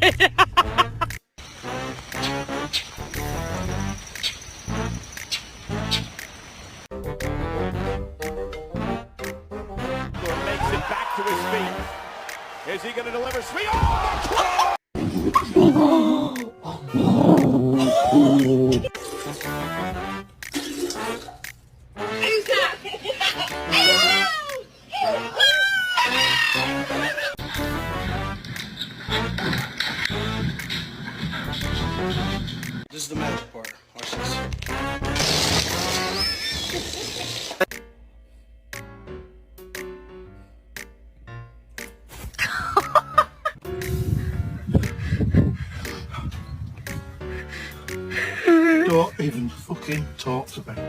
Makes it back to his feet. Is he going to deliver? Sweet. Oh! Who's that? This is the magic part. Watch this. Don't even fucking talk to me.